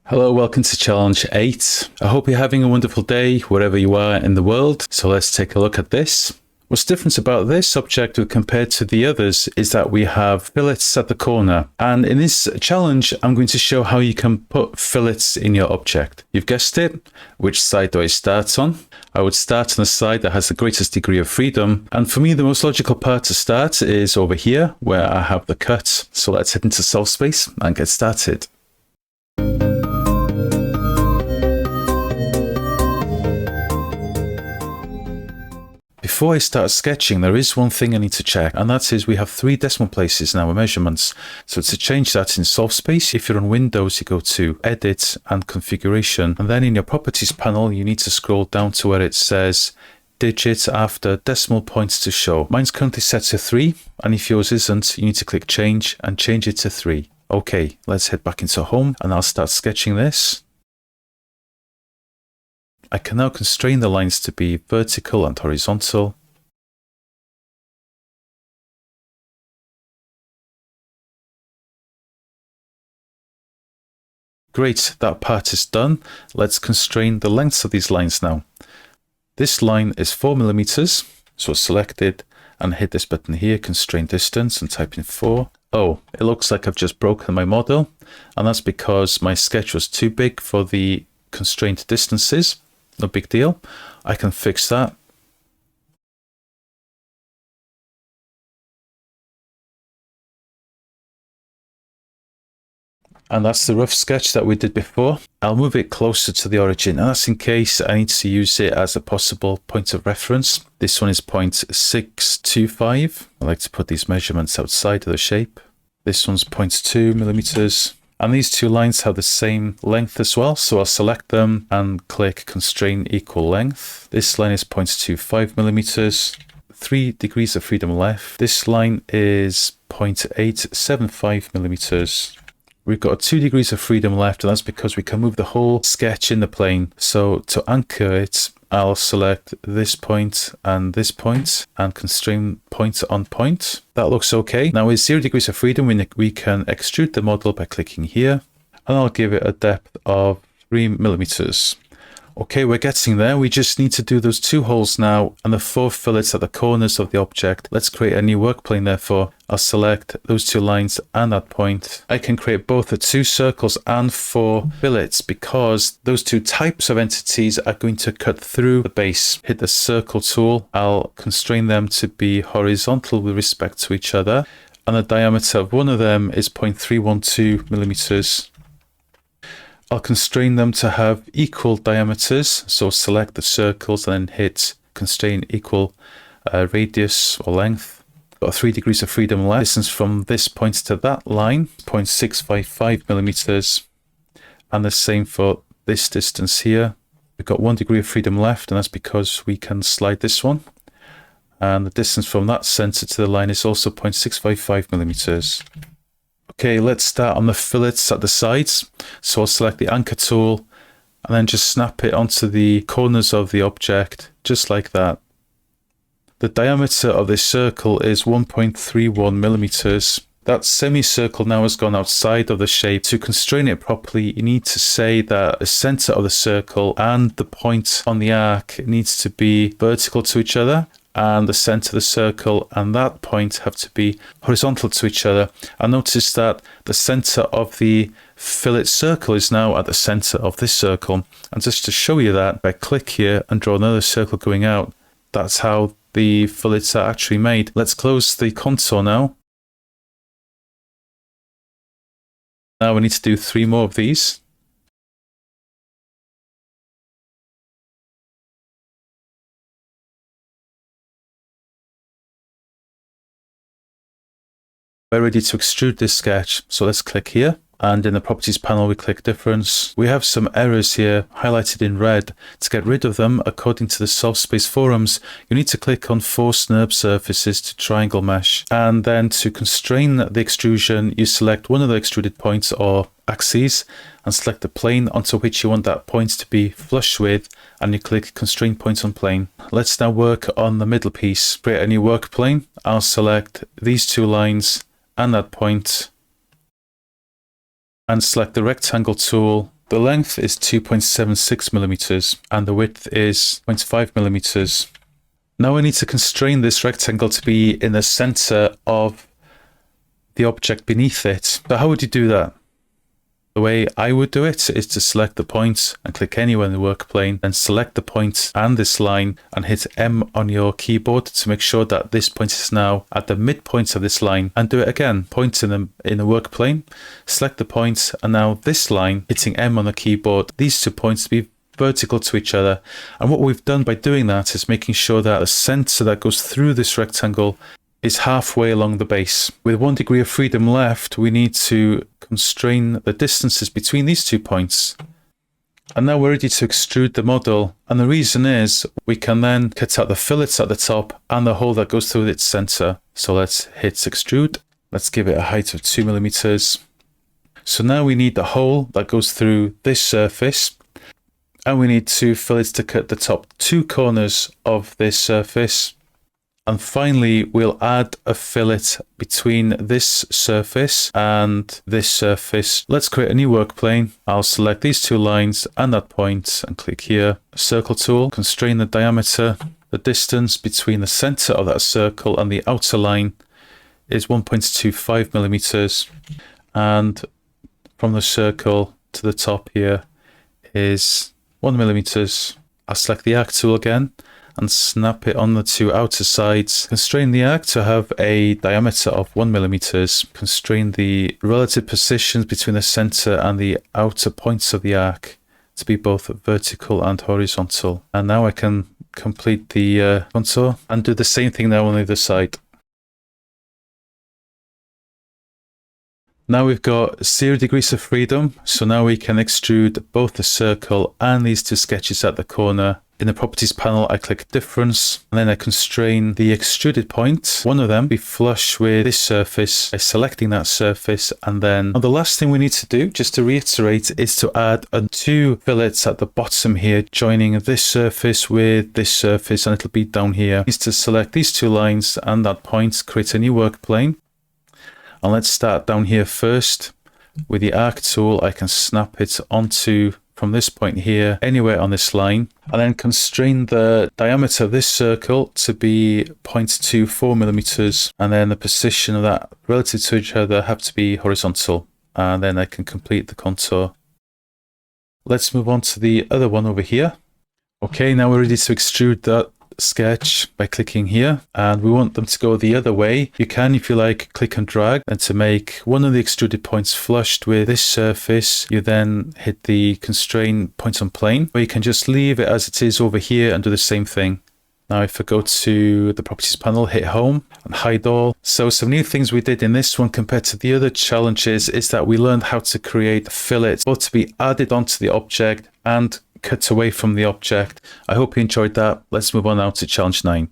Hello, welcome to Challenge 8. I hope you're having a wonderful day wherever you are in the world. So let's take a look at this. What's different about this object compared to the others is that we have fillets at the corner. And in this challenge, I'm going to show how you can put fillets in your object. You've guessed it. Which side do I start on? I would start on the side that has the greatest degree of freedom. And for me, the most logical part to start is over here where I have the cut. So let's head into SolveSpace and get started. Before I start sketching, there is one thing I need to check, and that is we have 3 decimal places in our measurements. So to change that in SolveSpace, if you're on Windows, you go to Edit and Configuration, and then in your Properties panel, you need to scroll down to where it says Digit after decimal points to show. Mine's currently set to 3, and if yours isn't, you need to click Change and change it to 3. Okay, let's head back into Home, and I'll start sketching this. I can now constrain the lines to be vertical and horizontal. Great, that part is done. Let's constrain the lengths of these lines now. This line is 4 millimeters, so select it and hit this button here, constrain distance, and type in 4. Oh, it looks like I've just broken my model, and that's because my sketch was too big for the constrained distances. No big deal. I can fix that. And that's the rough sketch that we did before. I'll move it closer to the origin, and that's in case I need to use it as a possible point of reference. This one is 0.625. I like to put these measurements outside of the shape. This one's 0.2 millimeters. And these 2 lines have the same length as well, so I'll select them and click Constrain Equal Length. This line is 0.25 millimeters, 3 degrees of freedom left. This line is 0.875 millimeters. We've got 2 degrees of freedom left, and that's because we can move the whole sketch in the plane. So to anchor it, I'll select this point and constrain point on point. That looks okay. Now with 0 degrees of freedom, we can extrude the model by clicking here, and I'll give it a depth of 3 millimeters. Okay, we're getting there. We just need to do those 2 holes now and the 4 fillets at the corners of the object. Let's create a new work plane therefore. I'll select those 2 lines and that point. I can create both the 2 circles and 4 fillets because those 2 types of entities are going to cut through the base. Hit the circle tool. I'll constrain them to be horizontal with respect to each other. And the diameter of one of them is 0.312 millimeters. I'll constrain them to have equal diameters, so select the circles and then hit constrain equal radius or length. Got 3 degrees of freedom left. Distance from this point to that line, 0.655 millimeters, and the same for this distance here. We've got 1 degree of freedom left, and that's because we can slide this one. And the distance from that center to the line is also 0.655 millimeters. Okay, let's start on the fillets at the sides. So I'll select the anchor tool and then just snap it onto the corners of the object, just like that. The diameter of this circle is 1.31 millimeters. That semicircle now has gone outside of the shape. To constrain it properly, you need to say that the center of the circle and the point on the arc needs to be vertical to each other, and the center of the circle and that point have to be horizontal to each other. And notice that the center of the fillet circle is now at the center of this circle. And just to show you that, I click here and draw another circle going out. That's how the fillets are actually made. Let's close the contour now. Now we need to do 3 more of these. We're ready to extrude this sketch, so let's click here, and in the properties panel we click difference. We have some errors here highlighted in red. To get rid of them, according to the SolveSpace forums, you need to click on Force NURB Surfaces to triangle mesh, and then to constrain the extrusion you select one of the extruded points or axes and select the plane onto which you want that point to be flush with, and you click Constrain Point on Plane. Let's now work on the middle piece. Create a new work plane. I'll select these 2 lines and that point, and select the rectangle tool The length is 2.76 millimeters and the width is 0.5 millimeters. Now I need to constrain this rectangle to be in the center of the object beneath it. So how would you do that? The way I would do it is to select the point and click anywhere in the work plane, then select the point and this line and hit M on your keyboard to make sure that this point is now at the midpoint of this line, and do it again. Point in the work plane, select the point, and now this line, hitting M on the keyboard, these 2 points to be vertical to each other. And what we've done by doing that is making sure that the center that goes through this rectangle is halfway along the base. With 1 degree of freedom left, we need to constrain the distances between these 2 points. And now we're ready to extrude the model. And the reason is we can then cut out the fillets at the top and the hole that goes through its center. So let's hit extrude. Let's give it a height of 2 millimeters. So now we need the hole that goes through this surface. And we need 2 fillets to cut the top 2 corners of this surface. And finally, we'll add a fillet between this surface and this surface. Let's create a new work plane. I'll select these 2 lines and that point and click here. Circle tool, constrain the diameter. The distance between the center of that circle and the outer line is 1.25 millimeters. And from the circle to the top here is 1 millimeters. I'll select the arc tool again and snap it on the 2 outer sides. Constrain the arc to have a diameter of 1 millimeters. Constrain the relative positions between the center and the outer points of the arc to be both vertical and horizontal. And now I can complete the contour and do the same thing now on the other side. Now we've got 0 degrees of freedom, so now we can extrude both the circle and these 2 sketches at the corner. In the properties panel, I click difference, and then I constrain the extruded point. One of them be flush with this surface by selecting that surface. And then the last thing we need to do, just to reiterate, is to add 2 fillets at the bottom here, joining this surface with this surface, and it'll be down here. Is to select these 2 lines and that point, create a new work plane. And let's start down here first. With the arc tool, I can snap it onto, from this point here, anywhere on this line, and then constrain the diameter of this circle to be 0.24 millimeters, and then the position of that relative to each other have to be horizontal, and then I can complete the contour. Let's move on to the other one over here. Okay, now we're ready to extrude that sketch by clicking here, and we want them to go the other way. You can, if you like, click and drag, and to make one of the extruded points flushed with this surface, you then hit the constrain point on plane, or you can just leave it as it is over here and do the same thing. Now if I go to the properties panel, hit home and hide all. So some new things we did in this one compared to the other challenges is that we learned how to create fillets, both to be added onto the object and cut away from the object. I hope you enjoyed that. Let's move on now to challenge 9.